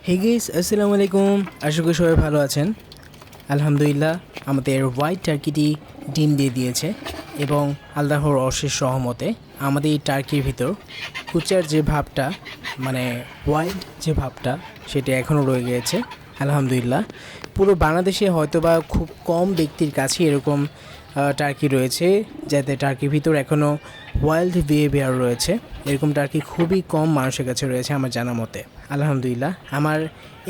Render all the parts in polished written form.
Hey guys, আসসালামু আলাইকুম। আশা করি সবাই ভালো আছেন। আলহামদুলিল্লাহ, আমাদের হোয়াইট টার্কিটি ডিম দিয়ে দিয়েছে এবং আল্লাহর অশেষ রহমতে আমাদের এই টার্কির ভিতর কুচার যে ভাবটা, মানে হোয়াইট যে ভাবটা, সেটা এখনও রয়ে গিয়েছে। আলহামদুলিল্লাহ, পুরো বাংলাদেশে হয়তোবা খুব কম ব্যক্তির কাছে এরকম টার্কি রয়েছে যাতে টার্কির ভিতর এখনও ওয়াইল্ড বিহেভিয়ার রয়েছে। এরকম টার্কি খুবই কম মানুষের কাছে রয়েছে আমার জানা মতে। আলহামদুলিল্লাহ, আমার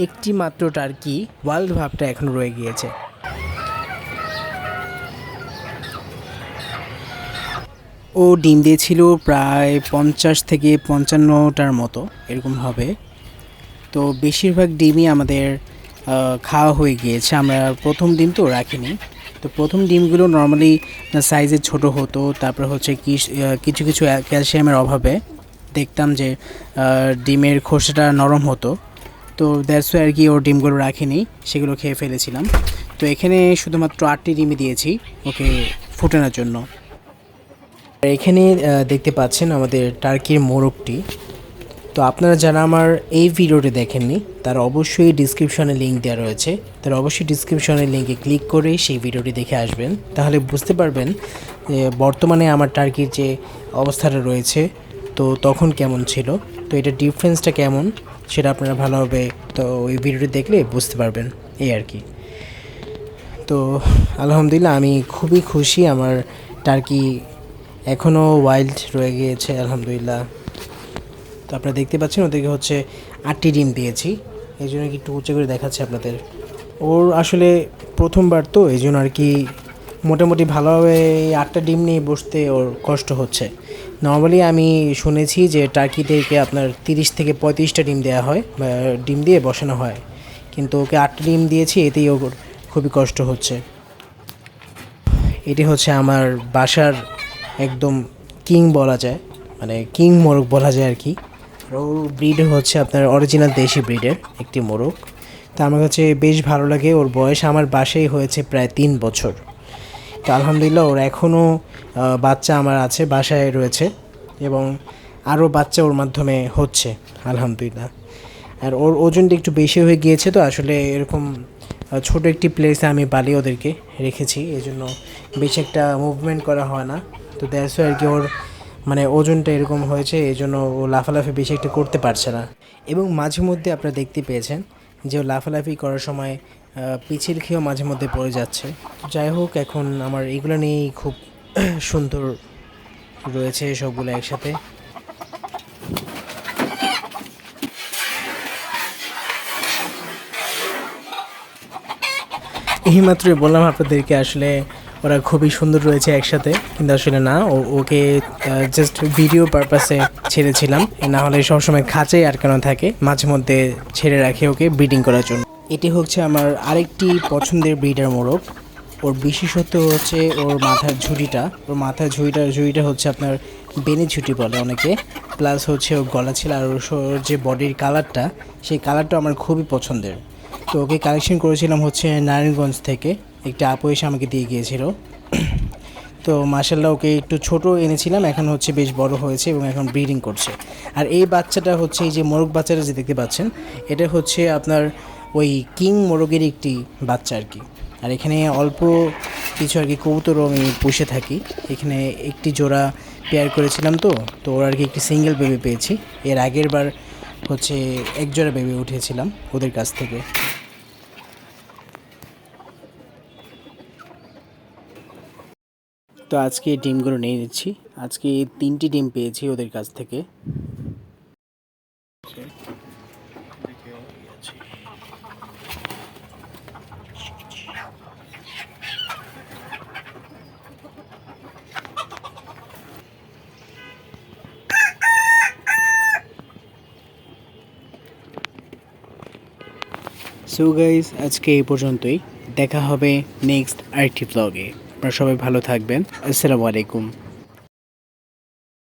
একটি মাত্র টার্কি ওয়াইল্ড ভাবটা এখনও রয়ে গিয়েছে। ও ডিম দিয়েছিল প্রায় 50 থেকে 55টার মতো, এরকম হবে। তো বেশিরভাগ ডিমই আমাদের খাওয়া হয়ে গিয়েছে। আমরা প্রথম ডিম তো রাখিনি। তো প্রথম ডিমগুলো নর্মালি সাইজে ছোট হতো, তারপর হচ্ছে কিছু কিছু ক্যালসিয়ামের অভাবে দেখতাম যে ডিমের খোসাটা নরম হতো। তো দ্যাটস ওয়াই আর কি ওর ডিমগুলো রাখিনি, সেগুলো খেয়ে ফেলেছিলাম। তো এখানে শুধুমাত্র 8টি ডিমই দিয়েছি ওকে ফোটানোর জন্য। এখানে দেখতে পাচ্ছেন আমাদের টার্কির মোরগটি। তো আপনারা যারা আমার এই ভিডিওটি দেখেননি তারা অবশ্যই ডিসক্রিপশনে লিঙ্ক দেওয়া রয়েছে, তারা অবশ্যই ডিসক্রিপশনের লিঙ্কে ক্লিক করে সেই ভিডিওটি দেখে আসবেন। তাহলে বুঝতে পারবেন যে বর্তমানে আমার টার্কির যে অবস্থাটা রয়েছে তো তখন কেমন ছিল, তো এটা ডিফারেন্সটা কেমন সেটা আপনারা ভালোভাবে তো ওই ভিডিওটি দেখলে বুঝতে পারবেন, এই আর কি। তো আলহামদুলিল্লাহ, আমি খুবই খুশি। আমার টার্কি এখনও ওয়াইল্ড রয়ে গিয়েছে আলহামদুলিল্লাহ। তো আপনারা দেখতে পাচ্ছেন ওদেরকে হচ্ছে 8টি ডিম দিয়েছি, এই জন্য কি একটু উঁচু করে দেখাচ্ছে আপনাদের। ওর আসলে প্রথমবার তো এই জন্য আর কি মোটামুটি ভালোভাবে 8টা ডিম নিয়ে বসতে ওর কষ্ট হচ্ছে। নর্মালি আমি শুনেছি যে টার্কিদেরকে আপনার 30 থেকে 35টা ডিম দেওয়া হয়, ডিম দিয়ে বসানো হয়, কিন্তু ওকে 8টা ডিম দিয়েছি, এতেই ওর খুবই কষ্ট হচ্ছে। এটি হচ্ছে আমার বাসার একদম কিং বলা যায়, মানে কিং মোরগ বলা যায় আর কি। ওর ব্রিড হচ্ছে আপনার অরিজিনাল দেশি ব্রিডের একটি মোরগ। তো আমার কাছে বেশ ভালো লাগে। ওর বয়স আমার বাসায় হয়েছে প্রায় 3 বছর। তো আলহামদুলিল্লাহ, ওর এখনও বাচ্চা আমার আছে, বাসায় রয়েছে, এবং আরও বাচ্চা ওর মাধ্যমে হচ্ছে আলহামদুলিল্লাহ। আর ওর ওজনটা একটু বেশি হয়ে গিয়েছে, তো আসলে এরকম ছোট একটি প্লেসে আমি পালি ওদেরকে রেখেছি, এই জন্য বেশি একটা মুভমেন্ট করা হয় না। তো দ্যাটস আর কি ওর মানে ওজনটা এরকম হয়েছে, এই জন্য ও লাফালাফি বেশি একটা করতে পারছে না। এবং মাঝে মধ্যে আপনারা দেখতে পেয়েছেন যে ও লাফালাফি করার সময় পিছিল খেয়েও মাঝে মধ্যে পড়ে যাচ্ছে। যাই হোক, এখন আমার এগুলো নিয়েই খুব সুন্দর রয়েছে সবগুলো একসাথে। এইমাত্রই বললাম আপনাদেরকে আসলে ওরা খুবই সুন্দর রয়েছে একসাথে, কিন্তু আসলে না, ওকে জাস্ট ভিডিও পারপাসে ছেড়েছিলাম, না হলে সবসময় খাঁচাই আটকানো থাকে, মাঝে মধ্যে ছেড়ে রাখে ওকে ব্রিডিং করার জন্য। এটি হচ্ছে আমার আরেকটি পছন্দের ব্রিডার মোরগ। ওর বিশেষত্ব হচ্ছে ওর মাথার ঝুঁটিটা। ওর মাথার ঝুঁটিটা হচ্ছে আপনার বেনি ঝুঁটি বলে অনেকে, প্লাস হচ্ছে ওর গলা ছিল, আর ওর যে বডির কালারটা, সেই কালারটা আমার খুবই পছন্দের। তো ওকে কালেকশন করেছিলাম হচ্ছে নারায়ণগঞ্জ থেকে, একটা আপু এসে আমাকে দিয়ে গিয়েছিল। তো মাশাল্লাহ, ওকে একটু ছোট এনেছিলাম, এখন হচ্ছে বেশ বড় হয়েছে এবং এখন ব্রিডিং করছে। আর এই বাচ্চাটা হচ্ছে, এই যে মোরগ বাচ্চাটা যে দেখতে পাচ্ছেন, এটা হচ্ছে আপনার ওই কিং মোরগের একটি বাচ্চা আর কি। আর এখানে অল্প কিছু আর কি কবুতরও আমি পুষে থাকি। এখানে একটি জোড়া পেয়ার করেছিলাম, তো ওর আর কি একটি সিঙ্গেল বেবি পেয়েছি। এর আগের বার হচ্ছে এক জোড়া বেবি উঠেছিলাম ওদের কাছ থেকে। তো আজকে এই ডিমগুলো নিয়ে নিচ্ছি। আজকে 3টি ডিম পেয়েছি ওদের কাছ থেকে। সো গাইস, আজকে এই পর্যন্তই। দেখা হবে নেক্সট আরেকটি ব্লগে। আপনারা সবাই ভালো থাকবেন। আসসালামু আলাইকুম।